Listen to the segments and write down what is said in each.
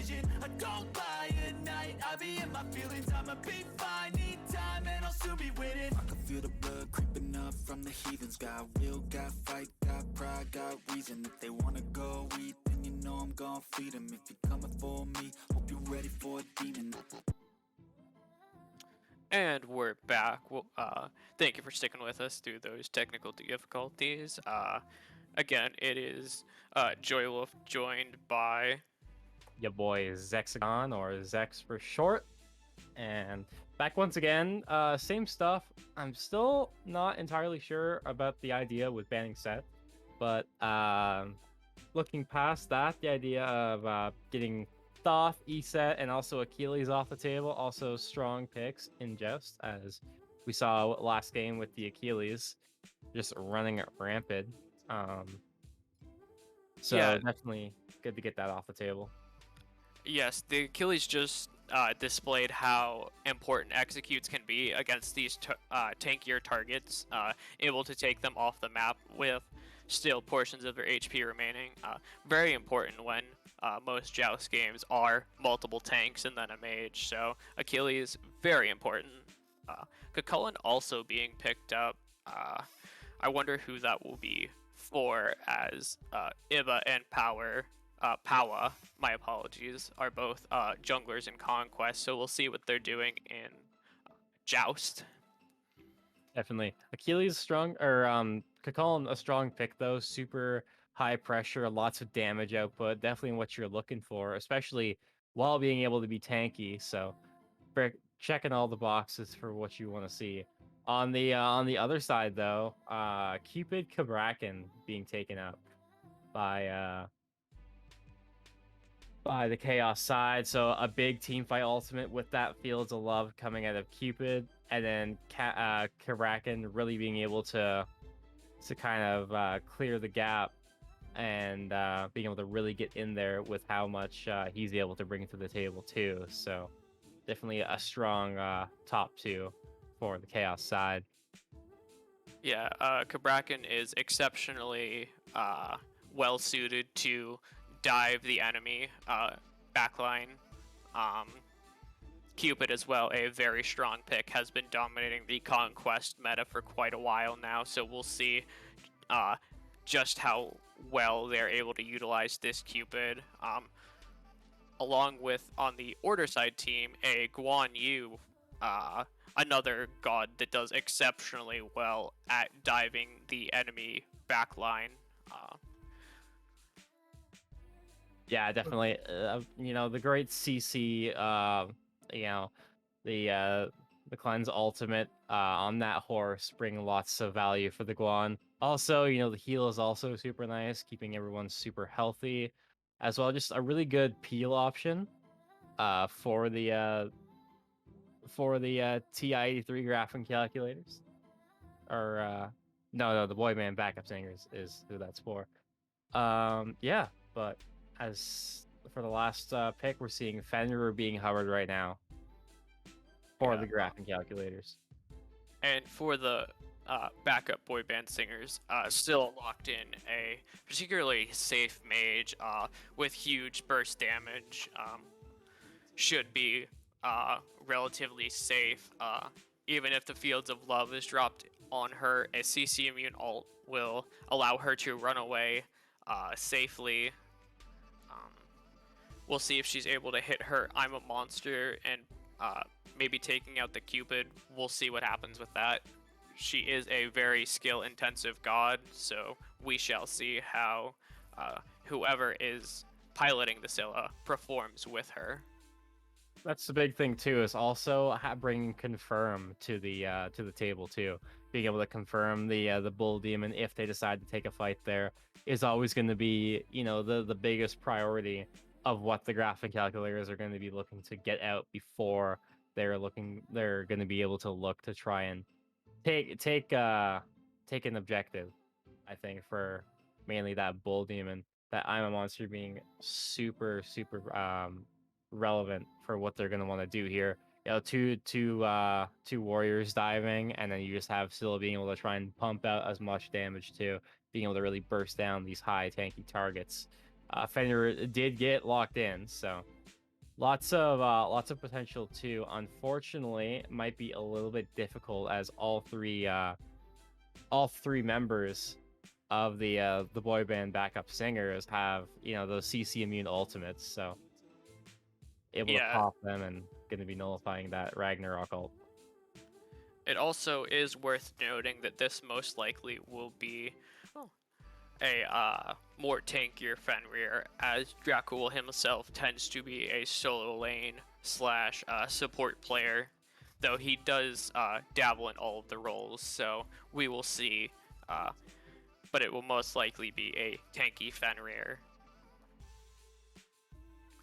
vision. I don't lie at night, I be in my feelings. I'ma be fine, need time and I'll soon be winning. I can feel the blood creeping up from the heathens. Got will, got fight, got pride, got reason. If they wanna go eat, then you know I'm gon' feed them. If you're coming for me, hope you're ready for a demon. And we're back. Well, thank you for sticking with us through those technical difficulties. Again, it is Joylwolf joined by. Your boy Zexagon, or Zex for short. And back once again, same stuff. I'm still not entirely sure about the idea with banning Set, but looking past that, the idea of getting Thoth, Eset, and also Achilles off the table, also strong picks in Joust, as we saw last game with the Achilles just running rampant. So Yeah. definitely good to get that off the table. Yes, the Achilles just displayed how important executes can be against these tankier targets, able to take them off the map with still portions of their HP remaining. Very important when most Joust games are multiple tanks and then a mage, so Achilles, very important. Chulainn also being picked up. I wonder who that will be for, as Ibba and POWAAAAHHH, my apologies, are both junglers in Conquest, so we'll see what they're doing in Joust. Definitely. Achilles strong, or Chulainn a strong pick though. Super high pressure, lots of damage output. Definitely what you're looking for, especially while being able to be tanky. So, checking all the boxes for what you want to see. On the other side though, Cupid Cabraken being taken up by the Chaos side. So a big team fight ultimate with that Fields of Love coming out of Cupid, and then Cabraken really being able to kind of clear the gap and being able to really get in there with how much he's able to bring to the table too. So definitely a strong top two for the Chaos side. Yeah, Cabraken is exceptionally well suited to dive the enemy backline. Cupid as well, a very strong pick, has been dominating the Conquest meta for quite a while now, so we'll see just how well they're able to utilize this Cupid. Along with, on the Order side team, a Guan Yu, another god that does exceptionally well at diving the enemy backline. Yeah, definitely. The great CC, the cleanse ultimate on that horse, bring lots of value for the Guan. Also, the heal is also super nice, keeping everyone super healthy, as well. Just a really good peel option for the Ti-83 graphing calculators. Or no, the Boyband backup singers is who that's for. Yeah, but as for the last pick, we're seeing Fenrir being hovered right now for the graphing calculators. And for the backup boy band singers, still locked in a particularly safe mage with huge burst damage. Should be relatively safe. Even if the Fields of Love is dropped on her, a CC immune ult will allow her to run away safely. We'll see if she's able to hit her I'm a Monster and maybe taking out the Cupid. We'll see what happens with that. She is a very skill-intensive god, so we shall see how whoever is piloting the Scylla performs with her. That's the big thing too, is also bringing confirm to the table too. Being able to confirm the bull demon if they decide to take a fight there is always going to be the biggest priority of what the graphic calculators are going to be looking to get out before they're going to be able to look to try and take an objective. I think for mainly that bull demon, that I'm a Monster being super relevant for what they're going to want to do here. Two warriors diving, and then you just have Scylla being able to try and pump out as much damage too, being able to really burst down these high tanky targets. Fenrir did get locked in, so lots of potential too. Unfortunately, it might be a little bit difficult as all three members of the boy band backup singers have those CC immune ultimates, so able to Yeah, pop them and going to be nullifying that Ragnarok ult. it also is worth noting that this most likely will be a more tankier Fenrir, as dracull himself tends to be a solo lane slash support player, though he does dabble in all of the roles, so we will see, but it will most likely be a tanky Fenrir.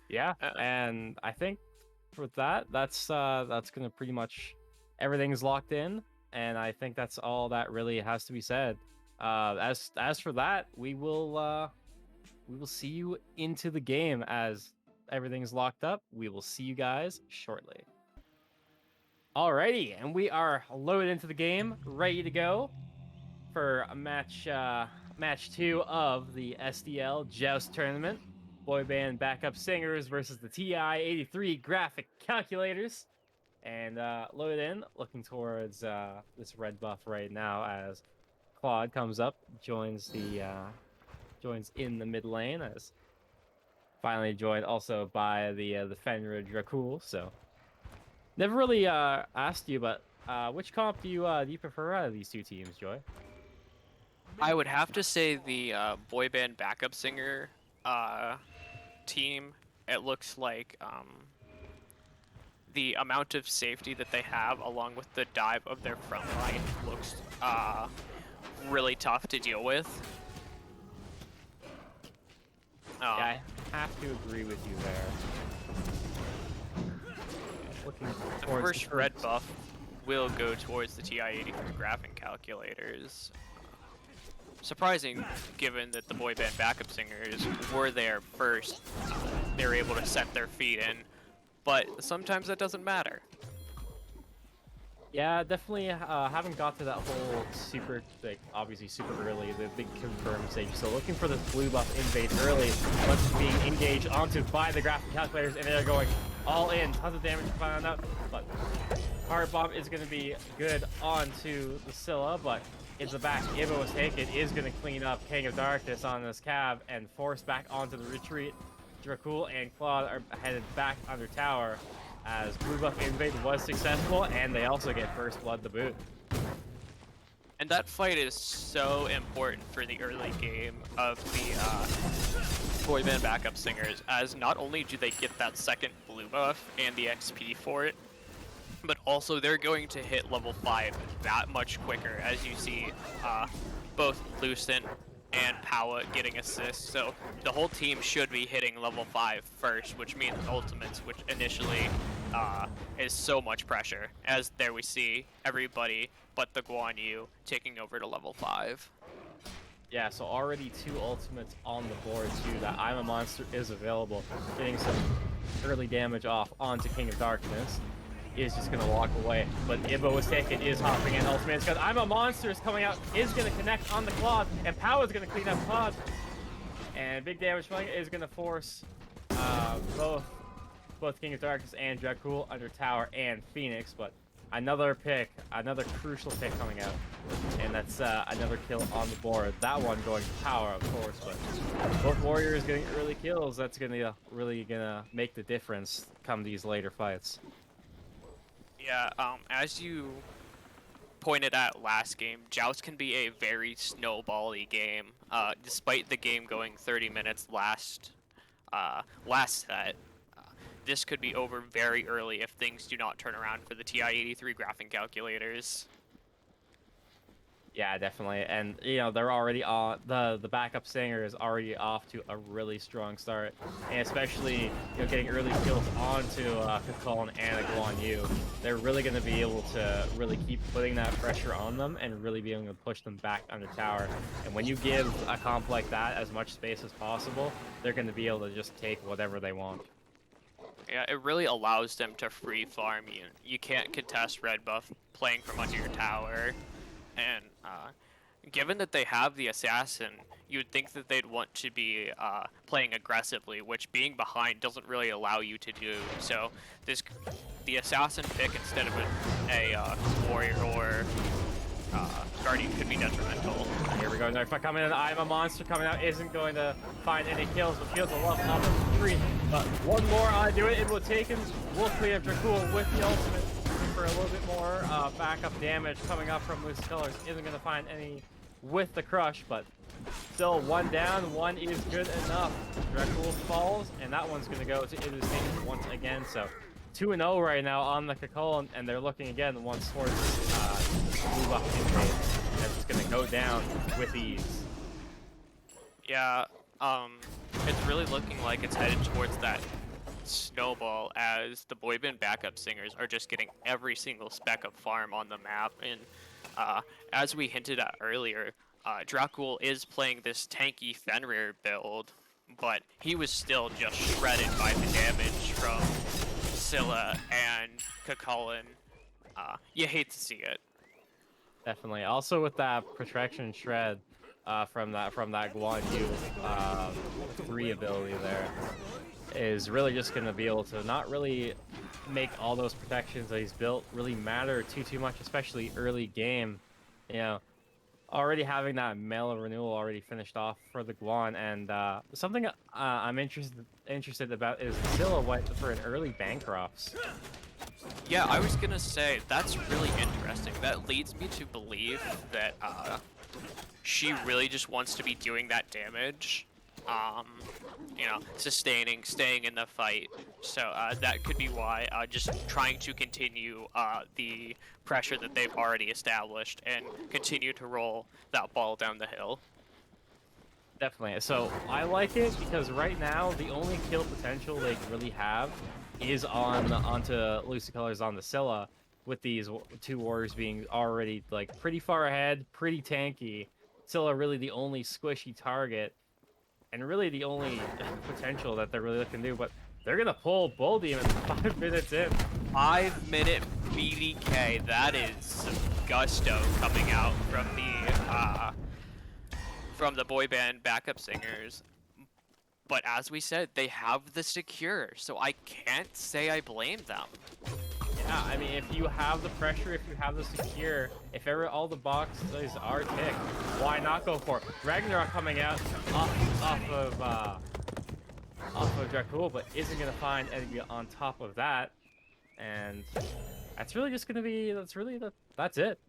Yeah, and I think for that's gonna pretty much everything's locked in, and I think that's all that really has to be said. As for that, we will see you into the game as everything's locked up. We will see you guys shortly. Alrighty, and we are loaded into the game, ready to go for a match 2 of the SDL Joust tournament. Boy band backup singers versus the Ti-83 graphic calculators. And loaded in, looking towards this red buff right now as Claude comes up, joins in the mid lane, as finally joined also by the Fenrir dracull. So never really asked you, but which comp do you prefer out of these two teams, Joy? I would have to say the boy band backup singer team. It looks like the amount of safety that they have, along with the dive of their front line, looks really tough to deal with. Yeah, I have to agree with you there. Looking The towards first red buff will go towards the Ti-83 graphing calculators. Surprising, given that the boy band backup singers were there first. They were able to set their feet in, but sometimes that doesn't matter. Yeah, definitely haven't got to that whole super, obviously super early, the big confirm stage. So looking for this blue buff invade early, but being engaged onto by the graphic calculators, and they're going all in, tons of damage coming out. But hard bomb is going to be good onto the Scylla, but in the back, IbbaWasTaken is going to clean up King of Darkness on this cab and force back onto the retreat. Dracull and Claude are headed back under tower, as blue buff invade was successful, and they also get first blood to boot. And that fight is so important for the early game of the boy band backup singers, as not only do they get that second blue buff and the XP for it, but also they're going to hit level 5 that much quicker, as you see both Lucent and POWAAAAHHH getting assists. So the whole team should be hitting level 5 first, which means ultimates, which initially is so much pressure, as there we see everybody but the Guan taking over to level 5. Yeah, so already 2 ultimates on the board too. That I'm a Monster is available, getting some early damage off onto King of Darkness. Is just going to walk away, but IbbaWasTaken is hopping in ultimates because I'm a Monster is coming out, is going to connect on the Claude, and POWAAAAHHH is going to clean up Claude. And big damage is going to force both King of Darkness and Dracull under tower and Phoenix, but another crucial pick coming out, and that's another kill on the board. That one going to power, of course, but both warriors getting early kills. That's really gonna make the difference come these later fights. Yeah, as you pointed out last game, Joust can be a very snowbally game. Despite the game going 30 minutes last set, this could be over very early if things do not turn around for the Ti-83 graphing calculators. Yeah, definitely, and they're already on the backup singer is already off to a really strong start, and especially getting early kills onto Chulainn and Guan. They're really going to be able to really keep putting that pressure on them and really be able to push them back under tower. And when you give a comp like that as much space as possible, they're going to be able to just take whatever they want. Yeah, it really allows them to free farm you. You can't contest red buff playing from under your tower, and given that they have the assassin, you would think that they'd want to be playing aggressively, which being behind doesn't really allow you to do. So the assassin pick instead of a warrior or guardian could be detrimental. Here we go, knife coming in. I'm a monster coming out, isn't going to find any kills, but feels a love up in the tree. But one more do it. IbbaWasTaken will clear up dracull with the ultimate for a little bit more backup damage coming up from Lucent Colors. Isn't going to find any with the crush, but still one down. One is good enough. Dracull falls, and that one's going to go to IbbaWasTaken once again. So 2-0 right now on the Cabraken, and they're looking again once towards blue buff invade. That's just gonna go down with ease. Yeah, it's really looking like it's headed towards that snowball as the Boyband backup singers are just getting every single speck of farm on the map. And as we hinted at earlier, dracull is playing this tanky Fenrir build, but he was still just shredded by the damage from Scylla and Chulainn. You hate to see it. Definitely. Also with that protection shred from that Guan 3 ability there is really just going to be able to not really make all those protections that he's built really matter too much, especially early game. You know, already having that Mela renewal already finished off for the Guan, and something I'm interested about is Scylla went for an early Bancrofts. Yeah, I was gonna say, that's really interesting. That leads me to believe that she really just wants to be doing that damage. You know, sustaining, staying in the fight. So that could be why, just trying to continue the pressure that they've already established and continue to roll that ball down the hill. Definitely. So I like it because right now the only kill potential they really have is onto Lucent Colors on the Scylla, with these two warriors being already like pretty far ahead, pretty tanky. Scylla really the only squishy target, and really the only potential that they're really looking to do. But they're gonna pull Bull Demon 5 minutes in. 5-minute BDK. That is some gusto coming out from the boy band backup singers. But as we said, they have the secure, so I can't say I blame them. Yeah, I mean, if you have the pressure, if you have the secure, if all the boxes are ticked, why not go for it? Ragnarok coming out off of dracull, but isn't gonna find anything on top of that, and that's really just gonna be that's it.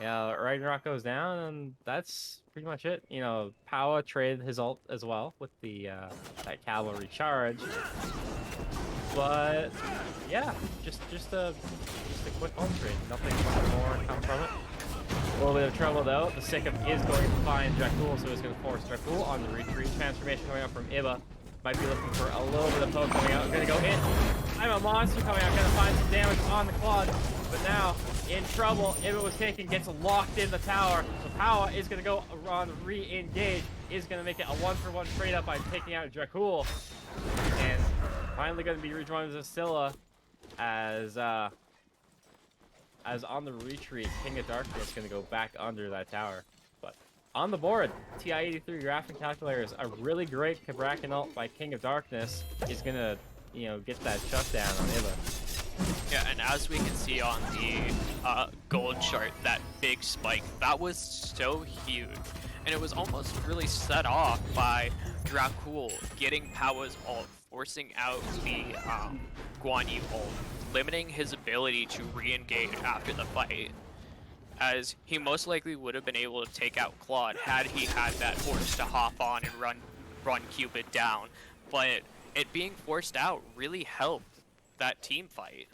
Yeah, Ragnarok goes down, and that's pretty much it. You know, POWAAAAHHH traded his ult as well with the that cavalry charge. But yeah, just a quick ult trade. Nothing more come from it. A little bit of trouble though. The Sycamp is going to find dracull, so it's going to force dracull on the retreat. Transformation coming up from Ibba. Might be looking for a little bit of poke coming out. Gonna go in. I'm a monster coming out. Gonna find some damage on the quad. But now, in trouble, IbbaWasTaken gets locked in the tower. So POWAAAAHHH is gonna go on re-engage. Is gonna make it a 1-for-1 trade up by taking out dracull. And finally gonna be rejoined with Scylla as on the retreat, King of Darkness is gonna go back under that tower. But on the board, Ti-83 graphic calculators, a really great Cabraken ult by King of Darkness is gonna, you know, get that shutdown on Ibba. Yeah, and as we can see on the gold chart, that big spike, that was so huge. And it was almost really set off by dracull getting POWAAAAHHH's ult, forcing out the Guan Yu ult, limiting his ability to re-engage after the fight, as he most likely would have been able to take out Claude had he had that force to hop on and run Cupid down. But it being forced out really helped that team fight.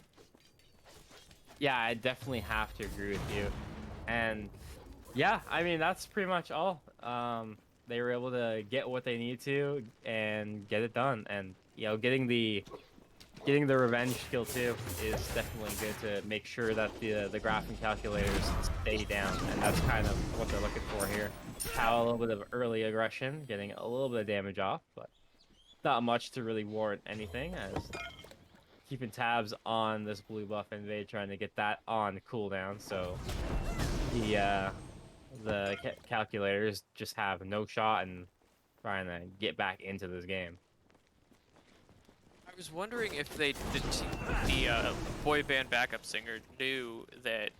Yeah, I definitely have to agree with you. And yeah, I mean, that's pretty much all. They were able to get what they need to and get it done. And, you know, getting the revenge skill too is definitely good to make sure that the graphing calculators stay down, and that's kind of what they're looking for here. Have a little bit of early aggression, getting a little bit of damage off, but not much to really warrant anything, as keeping tabs on this blue buff invade, trying to get that on cooldown, so the calculators just have no shot in trying to get back into this game. I was wondering if the boy band backup singer knew that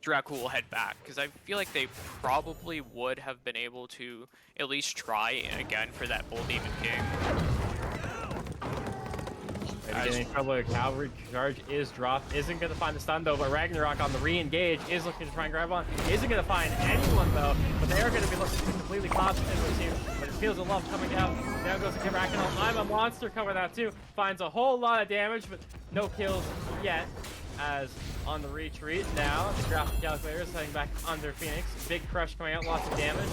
dracull will head back, because I feel like they probably would have been able to at least try again for that Bull Demon King. Getting in trouble. Cavalry charge is dropped. Isn't going to find the stun though, but Ragnarok on the re-engage is looking to try and grab on. Isn't going to find anyone though, but they are going to be looking to completely collapse into the team. But it feels a love coming out. Now goes to Cabraken. I'm a monster. Cover that too. Finds a whole lot of damage, but no kills yet. As on the retreat now, the graphic calculator is heading back under Phoenix. Big crush coming out, lots of damage.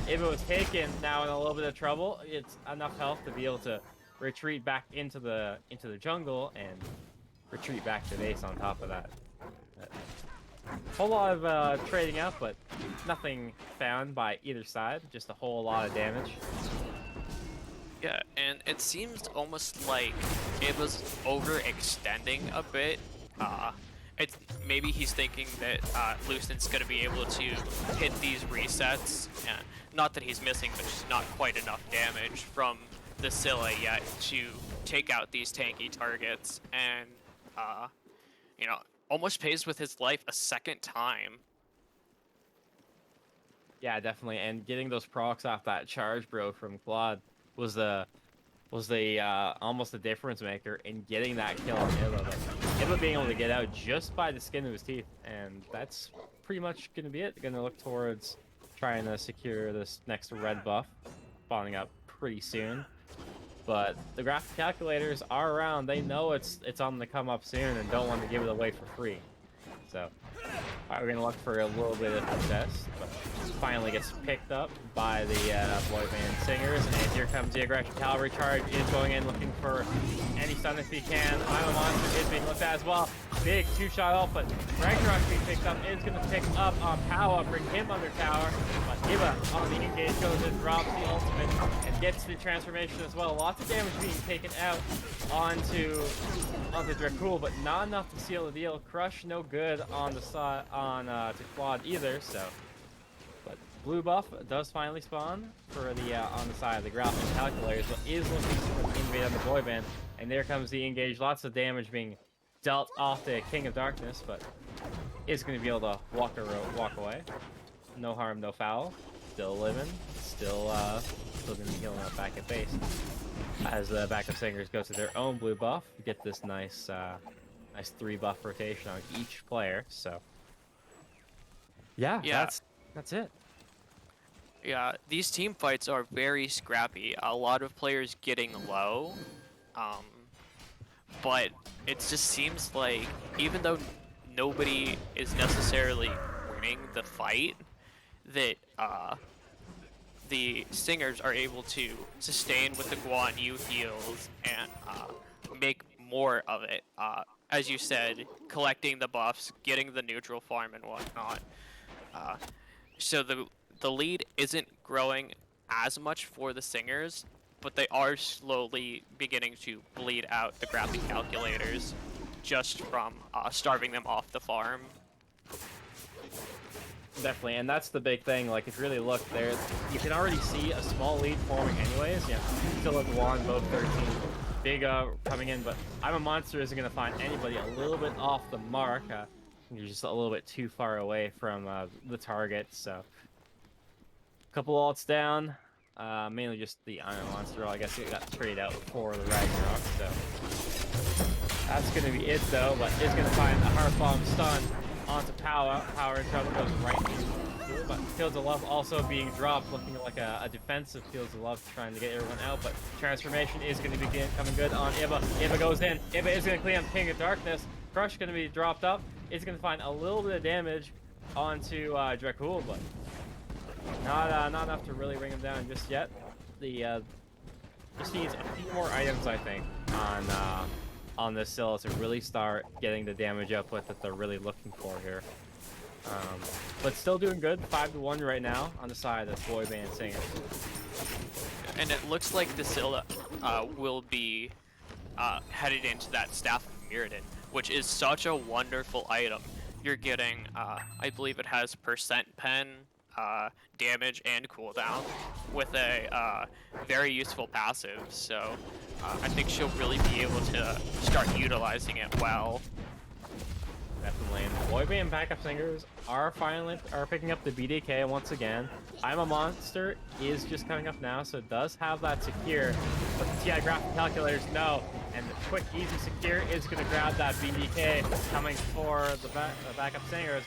IbbaWasTaken now in a little bit of trouble. It's enough health to be able to retreat back into the jungle and retreat back to base on top of that. Whole lot of trading out, but nothing found by either side. Just a whole lot of damage. Yeah, and it seems almost like it was overextending a bit. Maybe he's thinking that Lucent's going to be able to hit these resets. And not that he's missing, but just not quite enough damage from the Scylla yet to take out these tanky targets. And, you know, almost pays with his life a second time. Yeah, definitely. And getting those procs off that charge, bro, from Claude was almost the difference maker in getting that kill on Ibba. But Ibba being able to get out just by the skin of his teeth, and that's pretty much going to be it. Going to look towards trying to secure this next red buff, spawning up pretty soon. But the graphic calculators are around. They know it's on the come up soon and don't want to give it away for free. So, alright, we're gonna look for a little bit of success, but finally gets picked up by the boy band singers, and here comes the aggression cavalry charge. Is going in looking for any stun if he can. I'm a monster is being looked at as well. Big two-shot ult, but Ragnarok being picked up is gonna pick up on POWAAAAHHH, bring him under tower. But Ibba on the engage goes and drops the ultimate and gets the transformation as well. Lots of damage being taken out onto dracull, but not enough to seal the deal. Crush no good on the side to Claude either. So, but blue buff does finally spawn for the on the side of the graphic calculators, but is looking to invade on the boy band. And there comes the engage. Lots of damage being dealt off the King of Darkness, but is going to be able to walk away. No harm, no foul. Still living. Still going to be healing up back at base. As the backup singers go to their own blue buff, you get this nice 3 buff rotation on each player. So yeah, that's it. Yeah, these team fights are very scrappy. A lot of players getting low, but it just seems like even though nobody is necessarily winning the fight, that the singers are able to sustain with the Guan U heals and make more of it. As you said, collecting the buffs, getting the neutral farm and whatnot. So the lead isn't growing as much for the singers, but they are slowly beginning to bleed out the graphic calculators just from starving them off the farm. Definitely, and that's the big thing. Like, if you really look there, you can already see a small lead forming anyways. Yeah, still at Guan, both 13. Big coming in, but I'm a monster isn't going to find anybody a little bit off the mark. You're just a little bit too far away from the target, so. Couple ults down, mainly just the Iron Monster. I guess it got traded out for the Ragnarok, so. That's going to be it, though, but is going to find a Heart Bomb stun onto POWAAAAHHH. Power in trouble, goes right into it, but Fields of Love also being dropped, looking like a defensive Fields of Love, trying to get everyone out, but Transformation is going to be coming good on Ibba. Ibba goes in. Ibba is going to clean up King of Darkness. Crush going to be dropped up. It's going to find a little bit of damage onto dracull, but not enough to really bring him down just yet. Just needs a few more items, I think, on this Scylla to really start getting the damage output that they're really looking for here. But still doing good, 5-1 right now on the side of the boy band singers. And it looks like the Scylla will be headed into that Staff of Mirrodin, which is such a wonderful item. You're getting, I believe it has percent pen, damage and cooldown with a very useful passive. So I think she'll really be able to start utilizing it well. Definitely. And Boyband Backup Singers are picking up the BDK once again. I'm a Monster is just coming up now, so it does have that secure. But the TI graphic calculators no. And the quick, easy secure is going to grab that BDK coming for the Backup Singers.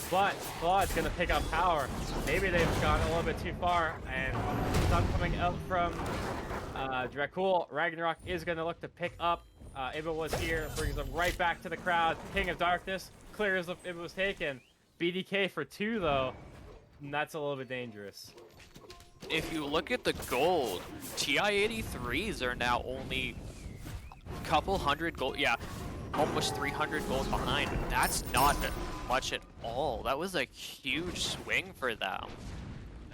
But Claude's going to pick up power. Maybe they've gone a little bit too far. And sun coming out from dracull. Ragnarok is going to look to pick up. Ibba was here, brings them right back to the crowd. King of Darkness clears up IbbaWasTaken. BDK for 2 though, and that's a little bit dangerous. If you look at the gold, Ti-83s are now only a couple hundred gold, yeah, almost 300 gold behind. That's not much at all. That was a huge swing for them.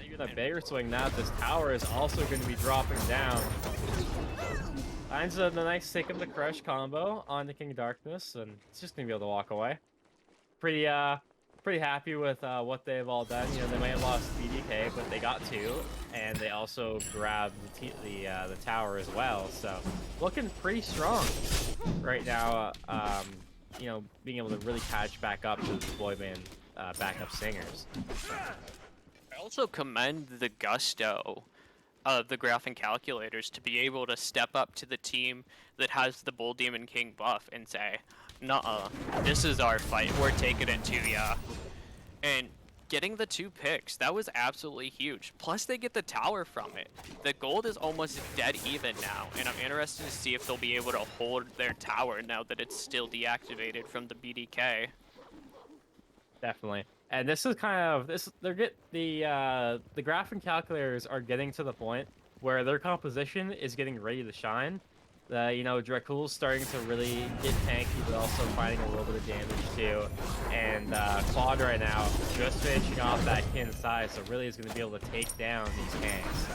Even a bigger swing now, this tower is also going to be dropping down. Finds a nice Take Him to Crush combo on the King of Darkness, and it's just going to be able to walk away. Pretty happy with what they've all done. You know, they might have lost BDK, but they got 2, and they also grabbed the tower as well. So looking pretty strong right now. You know, being able to really catch back up to the Boyband Backup Singers. I also commend the gusto of the Graph and Calculators to be able to step up to the team that has the Bull Demon King buff and say, "Nuh-uh, this is our fight. We're taking it to ya." And getting the 2 picks, that was absolutely huge. Plus, they get the tower from it. The gold is almost dead even now, and I'm interested to see if they'll be able to hold their tower now that it's still deactivated from the BDK. Definitely. And this is kind of the Graph and Calculators are getting to the point where their composition is getting ready to shine. You know, dracull's starting to really get tanky, but also finding a little bit of damage too. And Claude right now just finishing off that kin size, so really is going to be able to take down these tanks.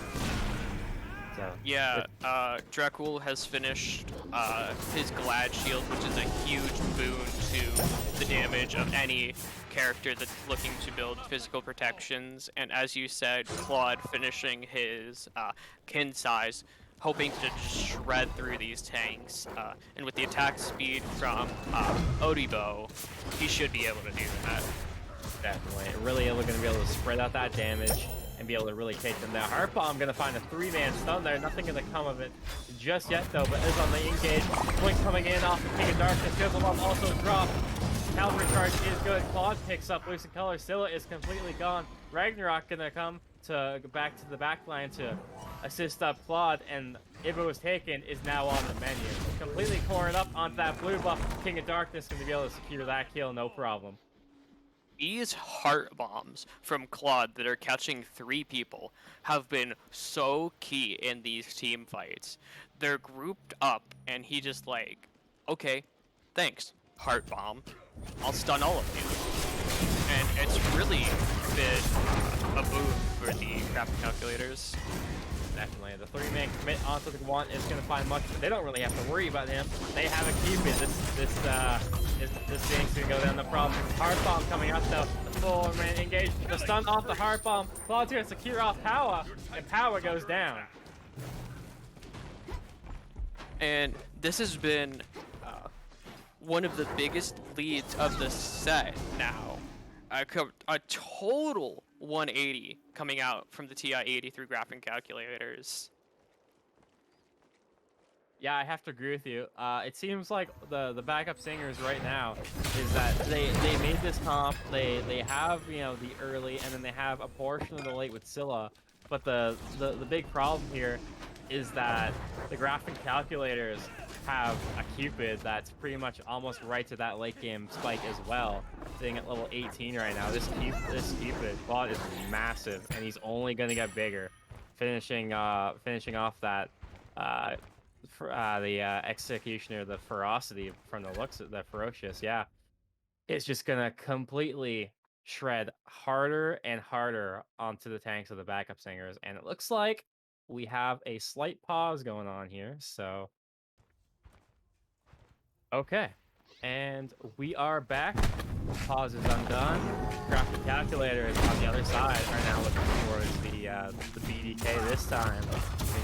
So yeah, dracull has finished his Glad Shield, which is a huge boon to the damage of any character that's looking to build physical protections. And as you said, Claude finishing his kin size, hoping to just shred through these tanks. And with the attack speed from Odibo, he should be able to do that. Definitely. Really going to be able to spread out that damage and be able to really take them down. Heart Bomb going to find a 3-man stun there. Nothing going to come of it just yet, though, but is on the engage. Blink coming in off the King of Darkness. Fizzle Bomb also dropped. Cavalry charge is good. Claude picks up Lucent Colors. Scylla is completely gone. Ragnarok going to come to go back to the back line to assist up Claude, and IbbaWasTaken is now on the menu. Completely cornered up onto that blue buff. King of Darkness going to be able to secure that kill, no problem. These heart bombs from Claude that are catching 3 people have been so key in these team fights. They're grouped up, and he just like, okay, thanks, heart bomb. I'll stun all of you. And it's really been a boon for the Graphic Calculators. Definitely. The 3-man commit onto the Guan is going to find much, but they don't really have to worry about him. They have a Cupid. This game's going to go down, no problem. Heart Bomb coming out, though. The full man engage. The stun off the Heart Bomb. Claude's going to secure off Power, and Power goes down. And this has been one of the biggest leads of the set now. A total 180 coming out from the Ti-83 Graphic Calculators. Yeah, I have to agree with you. It seems like the backup singers right now is that they made this comp. They have, you know, the early, and then they have a portion of the late with Scylla. But the big problem here is that the Graphic Calculators have a Cupid that's pretty much almost right to that late game spike as well, sitting at level 18 right now. This Cupid bot is massive, and he's only going to get bigger, finishing off that the Executioner, the Ferocity from the looks of the Ferocious, yeah, is just going to completely shred harder and harder onto the tanks of the backup singers. And it looks like we have a slight pause going on here, so okay, and we are back. Pause is undone. Graphic calculator is on the other side. Are now looking towards the BDK this time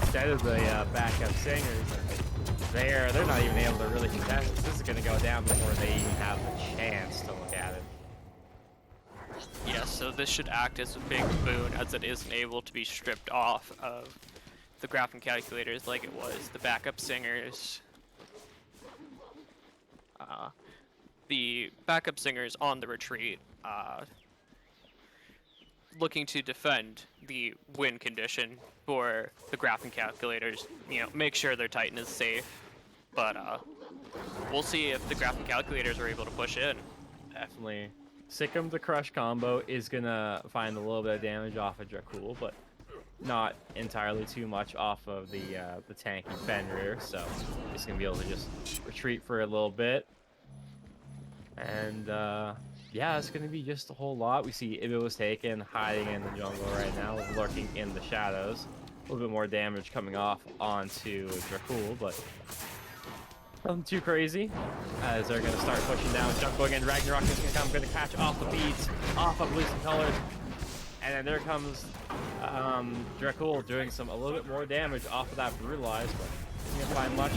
instead of the backup singers. They're not even able to really contest this. This is going to go down before they even have the chance to look at it. Yeah, so this should act as a big boon, as it isn't able to be stripped off of the graphing calculators like it was the backup singers. The backup singers on the retreat, looking to defend the win condition for the graphing calculators, you know, make sure their Titan is safe. But we'll see if the graphing calculators are able to push in. Definitely. Sikkim the Crush combo is going to find a little bit of damage off of dracull, but not entirely too much off of the tanky Fenrir, so he's going to be able to just retreat for a little bit. And yeah, it's going to be just a whole lot. We see IbbaWasTaken hiding in the jungle right now, lurking in the shadows. A little bit more damage coming off onto dracull, but nothing too crazy, as they're going to start pushing down. Jump going in, Ragnarok is going to come, going to catch off the beats, off of Lucent Colors. And then there comes dracull doing a little bit more damage off of that Brutalize, but can't find much.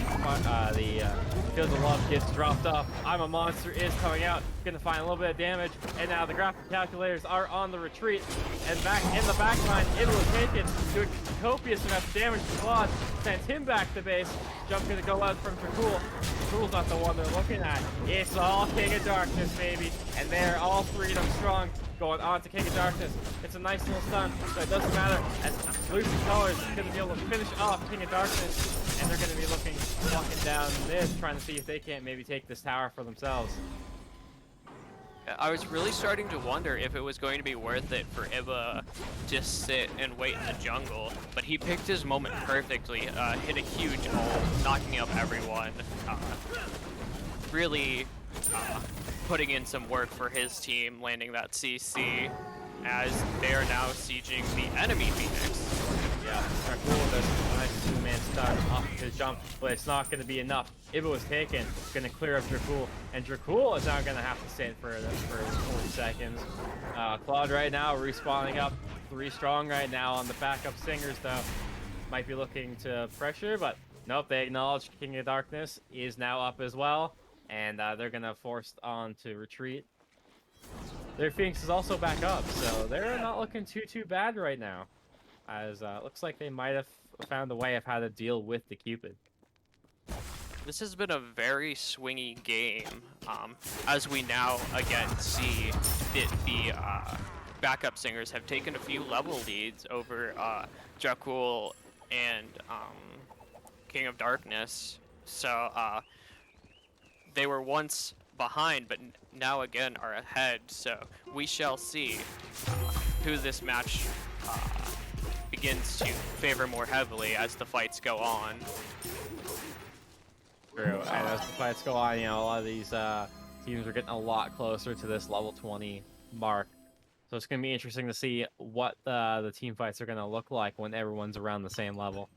The Field of Love gets dropped off. I'm a Monster is coming out, gonna find a little bit of damage, and now the graphic calculators are on the retreat. And back in the backline, IbbaWasTaken doing copious amounts of damage to Claude, sends him back to base. Jump gonna go out from dracull. Dracull's not the one they're looking at. It's all King of Darkness, baby, and they're all three of them strong. Going on to King of Darkness. It's a nice little stun, but it doesn't matter, as Lucent Colors is going to be able to finish off King of Darkness, and they're going to be walking down mid, trying to see if they can't maybe take this tower for themselves. I was really starting to wonder if it was going to be worth it for Ibba to just sit and wait in the jungle, but he picked his moment perfectly, hit a huge ult, knocking up everyone, really putting in some work for his team, landing that CC, as they are now sieging the enemy Phoenix. Yeah, dracull does a nice two-man stun off of his jump, but it's not going to be enough. IbbaWasTaken, going to clear up dracull, and dracull is now going to have to sit for 40 seconds. Claude right now respawning up 3 strong right now on the backup singers, though. Might be looking to pressure, but nope, they acknowledge King of Darkness is now up as well. And they're going to force on to retreat. Their Phoenix is also back up, so they're not looking too bad right now. As looks like they might have found a way of how to deal with the Cupid. This has been a very swingy game, as we now again see that the backup singers have taken a few level leads over dracull and King of Darkness. So they were once behind, but now again are ahead, so we shall see who this match begins to favor more heavily as the fights go on. True, and as the fights go on, you know, a lot of these teams are getting a lot closer to this level 20 mark. So it's going to be interesting to see what the team fights are going to look like when everyone's around the same level.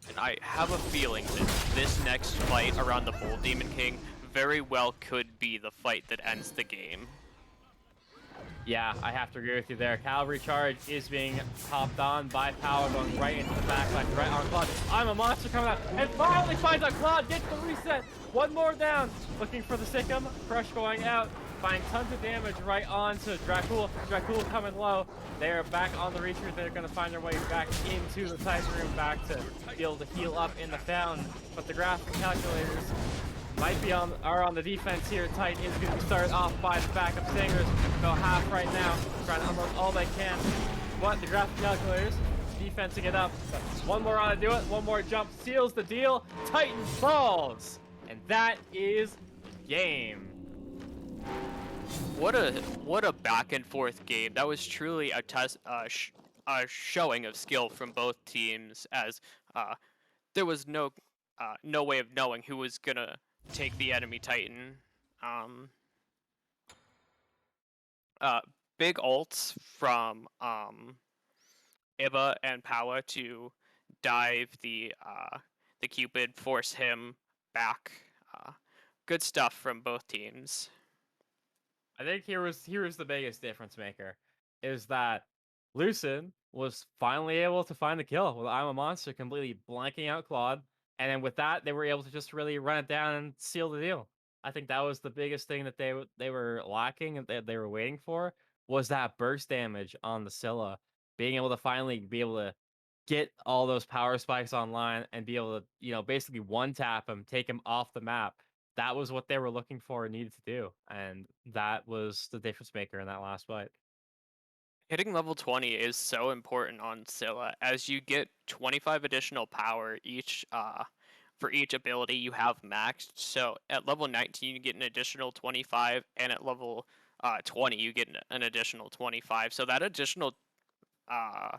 And I have a feeling that this next fight around the Bull Demon King very well could be the fight that ends the game. Yeah, I have to agree with you there. Cavalry charge is being hopped on by Power, going right into the backline, right on Claude. I'm a Monster coming out, and finally finds out Claude, gets the reset. One more down, looking for the Sikkim. Crush going out, finding tons of damage right onto dracull. Dracull coming low. They are back on the retreat. They're going to find their way back into the Titan room, back to be able to heal up in the fountain. But the graphic calculators might be on the defense here. Titan is going to be started off by the backup singers. Go half right now, trying to unload all they can. But the graphic calculators defensing it up. But one more on to do it. One more jump seals the deal. Titan falls, and that is game. What a back and forth game. That was truly a showing of skill from both teams, as there was no way of knowing who was gonna take the enemy Titan. Big ults from Ibba and POWAAAAHHH to dive the Cupid, force him back. Good stuff from both teams. I think here was the biggest difference maker, is that Lucent was finally able to find the kill with I'm a Monster completely blanking out Claude, and then with that they were able to just really run it down and seal the deal. I think that was the biggest thing that they were lacking and they were waiting for, was that burst damage on the Scylla, being able to finally be able to get all those power spikes online and be able to, basically one tap him, take him off the map. That was what they were looking for and needed to do, and that was the difference maker in that last fight. Hitting level 20 is so important on Scylla as you get 25 additional power each for each ability you have maxed. So at level 19 you get an additional 25, and at level 20 you get an additional 25. So that uh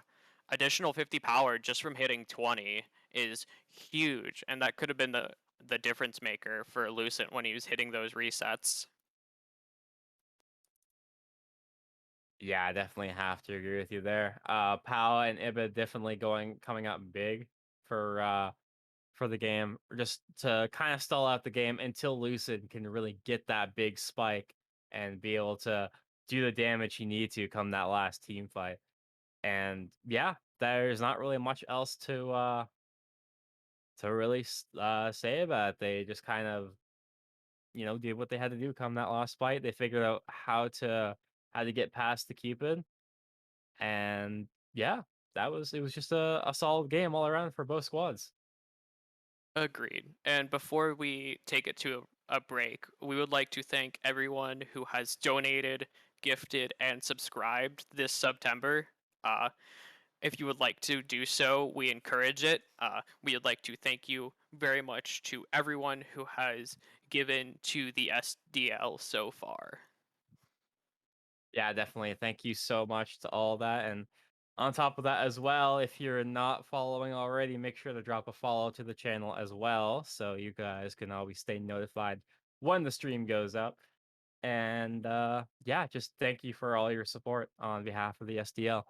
additional 50 power just from hitting 20 is huge, and that could have been the difference maker for Lucent when he was hitting those resets. Yeah, I definitely have to agree with you there. Pow and Ibba definitely coming up big for the game, just to kind of stall out the game until Lucid can really get that big spike and be able to do the damage he need to come that last team fight. And yeah, there's not really much else to really say about it. They just kind of, did what they had to do come that last fight. They figured out how to get past the Cupid, and yeah, it was just a solid game all around for both squads. Agreed. And before we take it to a break, we would like to thank everyone who has donated, gifted, and subscribed this September. Uh, if you would like to do so, we encourage it. We would like to thank you very much to everyone who has given to the SDL so far. Yeah, definitely. Thank you so much to all that. And on top of that as well, if you're not following already, make sure to drop a follow to the channel as well, so you guys can always stay notified when the stream goes up. And yeah, just thank you for all your support on behalf of the SDL.